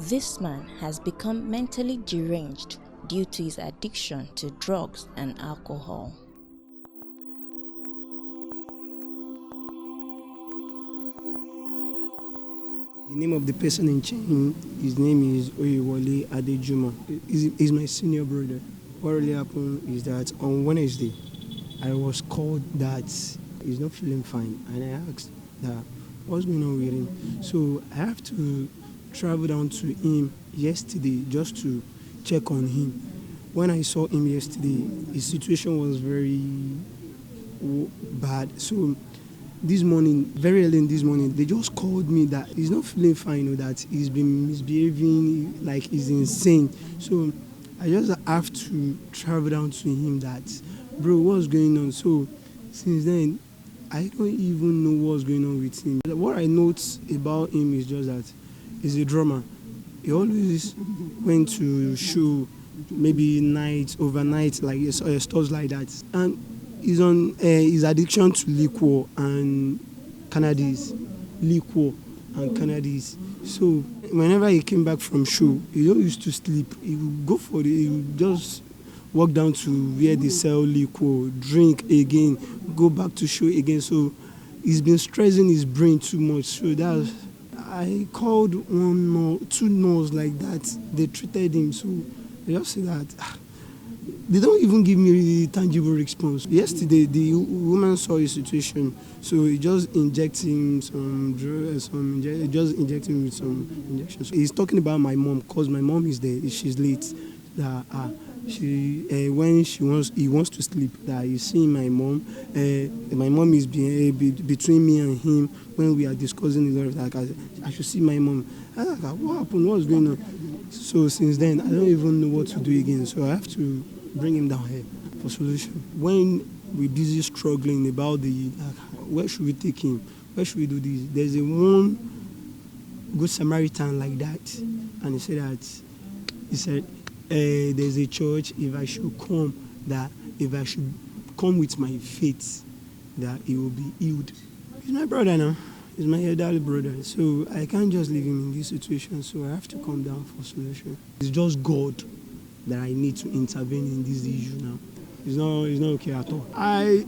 This man has become mentally deranged due to his addiction to drugs and alcohol. The name of the person in chain, his name is Adetuberu. He's my senior brother. What really happened is that on Wednesday, I was called that he's not feeling fine, and I asked that what's going on with him. So I have to travel down to him yesterday just to check on him. When I saw him yesterday, his situation was very bad. So this morning, very early in this morning, they just called me that he's not feeling fine, that he's been misbehaving, like he's insane. So I just have to travel down to him that, bro, what's going on? So since then, I don't even know what's going on with him. What I note about him is just that he's a drummer. He always went to show, maybe nights, overnight, like stores like that. And he's on his addiction to liquor and cannabis. Liquor and cannabis. So whenever he came back from show, he don't used to sleep. He would go for he would just walk down to where they sell liquor, drink again, go back to show again. So he's been stressing his brain too much. So I called two nurses like that. They treated him. So they just say that they don't even give me a tangible response. Yesterday, the woman saw his situation, so he just injected him some drugs, just injected him with some injections. He's talking about my mom because my mom is there. She's late. That when he wants to sleep. That he's seeing my mom. My mom is between me and him when we are discussing a lot of that. I should see my mom. I was like, what happened? What's going on? So since then, I don't even know what to do again. So I have to bring him down here for solution. When we're busy struggling about where should we take him? Where should we do this? There's one good Samaritan like that, and he said there's a church. If I should come with my faith, that he will be healed. He's my brother now. He's my elderly brother, so I can't just leave him in this situation. So I have to come down for solution. It's just God that I need to intervene in this issue now. It's not okay at all. I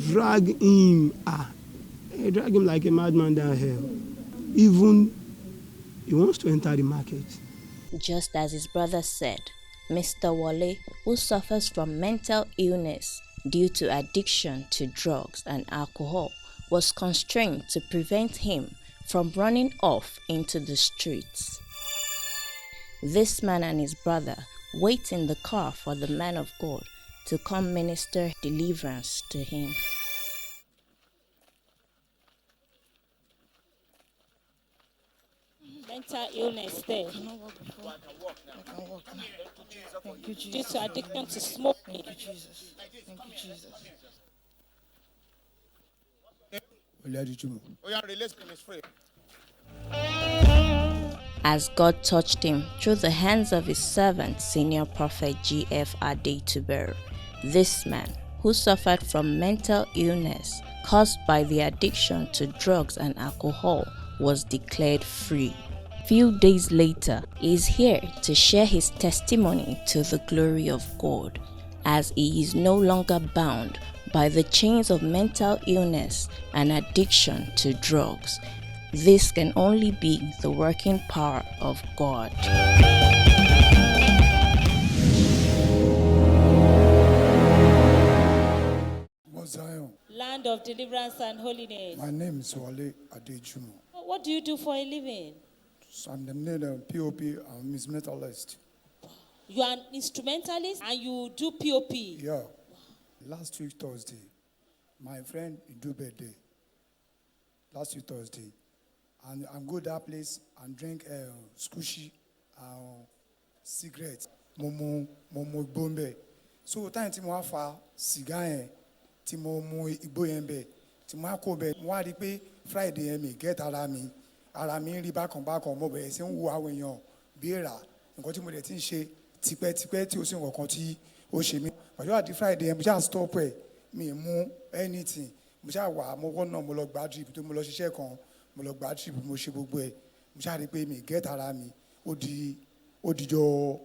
drag him. I drag him like a madman down here. Even he wants to enter the market. Just as his brother said, Mr. Wale, who suffers from mental illness due to addiction to drugs and alcohol, was constrained to prevent him from running off into the streets. This man and his brother wait in the car for the man of God to come minister deliverance to him. Mental illness there. I can walk now. Thank you, Jesus. Due to addiction to smoking. Thank you, Jesus. Thank you, Jesus. As God touched him through the hands of his servant, senior prophet G.F. Adetuberu, this man, who suffered from mental illness caused by the addiction to drugs and alcohol, was declared free. Few days later, he is here to share his testimony to the glory of God, as he is no longer bound by the chains of mental illness and addiction to drugs. This can only be the working power of God. Land of deliverance and holiness. My name is Wale Adetuberu. What do you do for a living? So I'm the POP and instrumentalist. You are an instrumentalist and you do POP? Yeah. Last week Thursday, my friend do birthday. Last week Thursday. And I'm go to that place and drink squishy cigarette. Momo bombe. So time tí mo wá fa cigar yẹn, tí mo mu igbó yẹn bẹ̀, tí mo wá kó bẹ̀, mo wá rí pé Friday yẹn mi get ara mi rí bákan mo bẹ̀rẹ̀ sí ń wo àwọn èèyàn bí èèrà. Nǹkan tí mo dẹ̀ ti ń ṣe tipẹ́tipẹ́ tí ó sì nǹkan tí ó ṣe mí. Ọjọ́ àti Friday yẹn mo ṣáà stop ẹ̀, mi mú anything. Mo ṣáà wà mo wọ́n náà mo lọ gba drip tó mo lọ ṣiṣẹ́ kan. Mo lọ gba trip mo ṣe gbogbo ẹ̀ mo ṣáà rí pé mi get ara mi ó dijọ́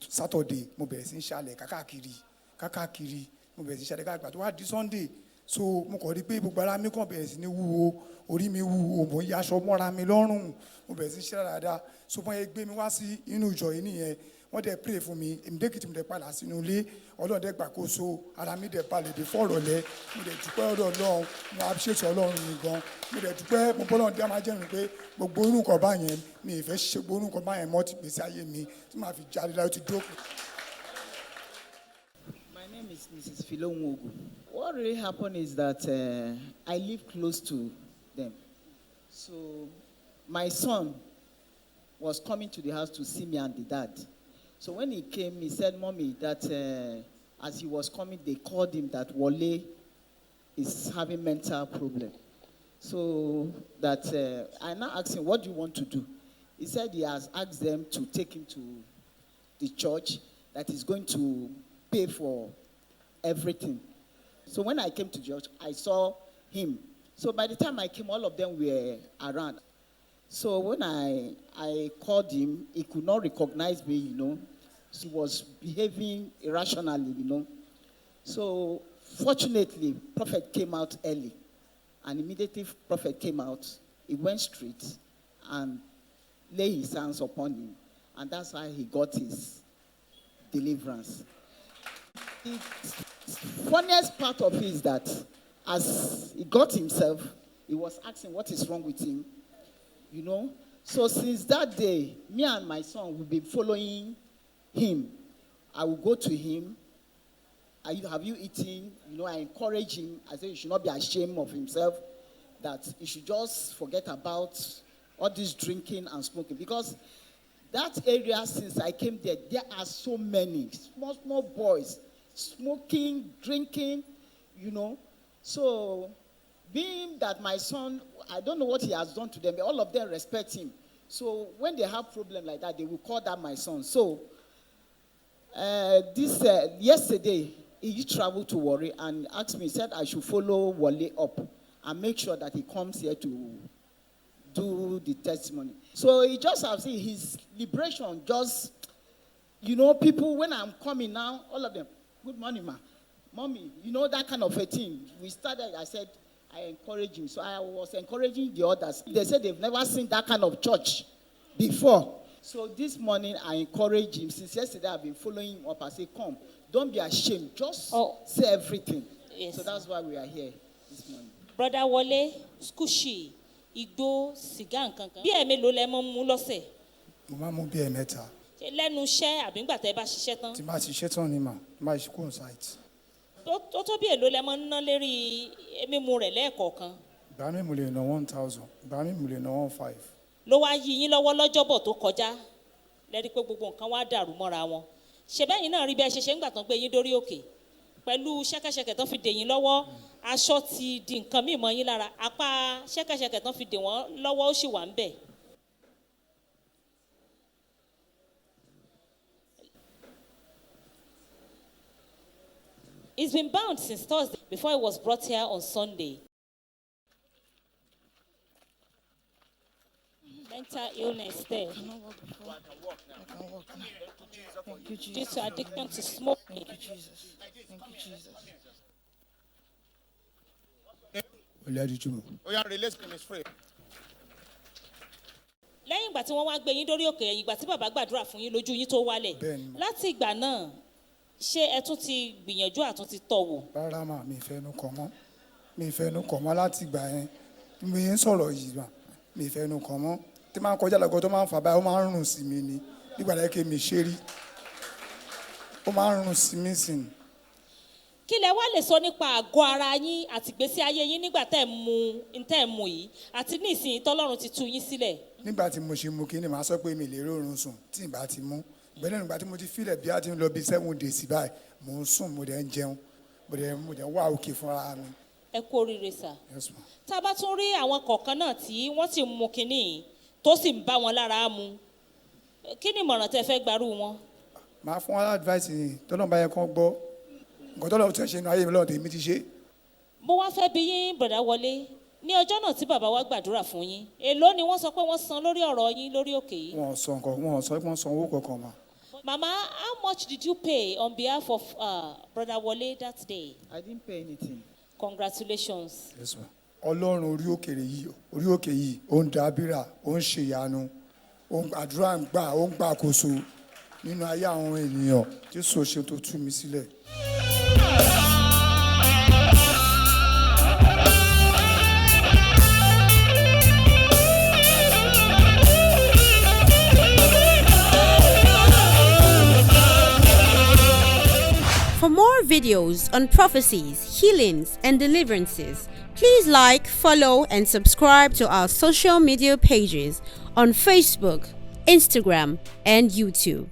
Saturday mo bẹ̀rẹ̀ sí ń ṣàlẹ̀ kákàkiri mo bẹ̀rẹ̀ sí ń ṣàlẹ̀ káàkiri tó wá di Sunday so mo kàn rí pé gbogbo ara mi kàn bẹ̀rẹ̀ sí ní wúwo orí mi wúwo mo ń yaṣọ mọ́ra mi lọ́rùn mo bẹ̀rẹ̀ sí ń ṣe dáadáa so wọ́n yẹ gbé mi wá sí inú ìjọ yìí nìyẹn wọ́n dẹ̀ pray fún mi èmídékìtì mo dẹ̀ padà sínú ilé Ọlọ́run dẹ̀ gbàkóso ara mi dẹ̀ balẹ̀ dé fọ̀rọ̀lẹ́ mo dẹ̀ dúpẹ́ ọ̀dọ̀ Ọlọ́run mo appreciate Ọlọ́run mi gan mo dẹ̀ dúpẹ́ mo bọ́lọ́run dẹ́ máa jẹ́rìí pé gbogbo orú nǹkan báyẹn mi ì fẹ́ ṣe gbogbo orú nǹkan báyẹn mọ́ ti gbèsè ayé mi tí màá fi jáde láti ti dókun. My name is Mrs. Philonwogu. What really happened is that I live close to them. So my son was coming to the house to see me and the dad. So when he came, he said, Mommy, that as he was coming, they called him that Wale is having mental problem. So that I now asked him, what do you want to do? He said he has asked them to take him to the church, that he's going to pay for everything. So when I came to church, I saw him. So by the time I came, all of them were around. So when I called him, he could not recognize me, you know. He was behaving irrationally, you know. So fortunately, Prophet came out early. And immediately Prophet came out, he went straight and laid his hands upon him. And that's why he got his deliverance. The funniest part of it is that as he got himself, he was asking what is wrong with him, you know. So since that day, me and my son will be following him. I will go to him. Have you eaten? You know, I encourage him. I say he should not be ashamed of himself, that he should just forget about all this drinking and smoking. Because that area, since I came there are so many small boys smoking, drinking, you know. So being that my son, I don't know what he has done to them, but all of them respect him. So when they have problem like that, they will call that my son. So yesterday, he traveled to Warri and asked me, he said I should follow Wale up and make sure that he comes here to do the testimony. So he just has seen his liberation, just, you know, people, when I'm coming now, all of them, good morning, ma. Mommy, you know, that kind of a thing. We started, I said, I encourage him. So I was encouraging the others. They said they've never seen that kind of church before. So this morning, I encourage him. Since yesterday, I've been following him up. I say, come, don't be ashamed. Just say everything. Yes. So that's why we are here this morning. Brother Wale, Skushi, Igbo, Sigan, kankan. Bí ẹ̀mélòó lẹ mọ́ mú lọ́sẹ̀? mo máa mú bí ẹ̀mẹ́ta Lẹ́nu iṣẹ́ àbí ńgbà tẹ́ bá ṣiṣẹ́ tán? tí máa ṣiṣẹ́ tán ni mà máa ṣe kóhùn site. Tó tó bí èlò lẹ mọ́ ń ná lérí mímu rẹ̀ lẹ́ẹ̀kọ̀ọ̀kan? ìgbà mi mo lè ná 1,000 ìgbà mi mo lè ná 1,500. Ló wá yí yín lọ́wọ́ lọ́jọ́bọ̀ tó kọjá lẹ́rí pé gbogbo nǹkan wá dàrú mọ́ra wọn. Ṣèbẹ́yìn náà rí bí ẹ ṣe ń gbà tán gbé yín dórí òkè pẹ̀lú ṣẹ́kẹ́ṣẹkẹ̀ tán fi dè yín lọ́wọ́, aṣọ ti di nǹkan míì mọ́ yín lára, apá ṣẹ́kẹ́ṣẹkẹ̀ tán fi dè wọ́n lọ́wọ́ ó sì wà ń bẹ̀. He's been bound since Thursday before he was brought here on Sunday. Mental illness there. I can walk now. Thank you, Jesus. Due to addiction to smoking. Thank you, Jesus. Thank you, Jesus. Adetuberu. Oh, yeah, release him, is free. Lẹ́yìn ìgbà tí wọ́n wá gbé yín dórí òkè ẹ̀yìn ìgbà tí bàbá gbàdúrà fún yín lójú yín tó wálẹ̀. Bẹ́ẹ̀ni. Láti ìgbà náà, ṣé ẹ tún ti gbìyànjú àtúntí tọ̀ wò? Rárá mà mi ìfẹ́ inú kàn mọ́ láti ìgbà yẹn mi ń sọ̀rọ̀ yìí mà mi ìfẹ́ inú kàn mọ́ tí máa ń kọjá lọ́gọ́ tó máa ń fà báyìí ó máa ń rùn sí mi ni nígbà lẹ́kẹ́ mi ṣe rí ó máa ń rùn sí mi sí ni. Kí lẹ wá lè sọ nípa àgọ́ ara yín àti ìgbésí ayé yín nígbà tẹ́ ẹ̀ mú yìí àti ní ìsìn tọ́lọ́run ti tú yín sílẹ̀? Nígbà tí mo ṣe mú kí ni màá sọ pé mi lè rórun sùn tí ì bá ti mú ìgbẹ́lẹ́ nígbà tí mo ti fílẹ̀ bí a ti ń lọ bí 7 days báyìí mò ń sùn mo dẹ̀ ń jẹun mo dẹ̀ wà òkè fúnra mi. Ẹ kú oríire sà. Yes, ma'am. Tá a bá tún rí àwọn kọ̀ọ̀kan náà tí wọ́n sì mú kinní tó sì ń bá wọn lára mu, kí ni ìmọ̀ràn tẹ́ fẹ́ gbarú wọn? Màá fún wọn advice ni tọ́lọ́mù bá yẹ kán gbọ́ nǹkan tọ́lọ́mù tí wọ́n ṣe inú ayé mi lọ́wọ́ tèmi ti ṣe. Mo wá fẹ́ bi yín bọ̀dá Wọlé, ní ọjọ́ náà tí bàbá wa gbàdúrà fún yín èló ni wọ́n sọ pé wọ́n san lórí ọ̀rọ̀ yín lórí òkè yìí. wọn sọ pé wọ́n san owó kankan mà. Mama, how much did you pay on behalf of Brother Wole that day? I didn't pay anything. Congratulations. Yes, ma'am. Ọlọ́run orí òkè yìí ó ń dábìrà ó ń ṣe ìyanu àdúrà ń gbà ó ń gbàkóso nínú ayé àwọn ènìyàn Jésù ṣe tó tú mi sílẹ̀. For more videos on prophecies, healings, and deliverances, please like, follow, and subscribe to our social media pages on Facebook, Instagram, and YouTube.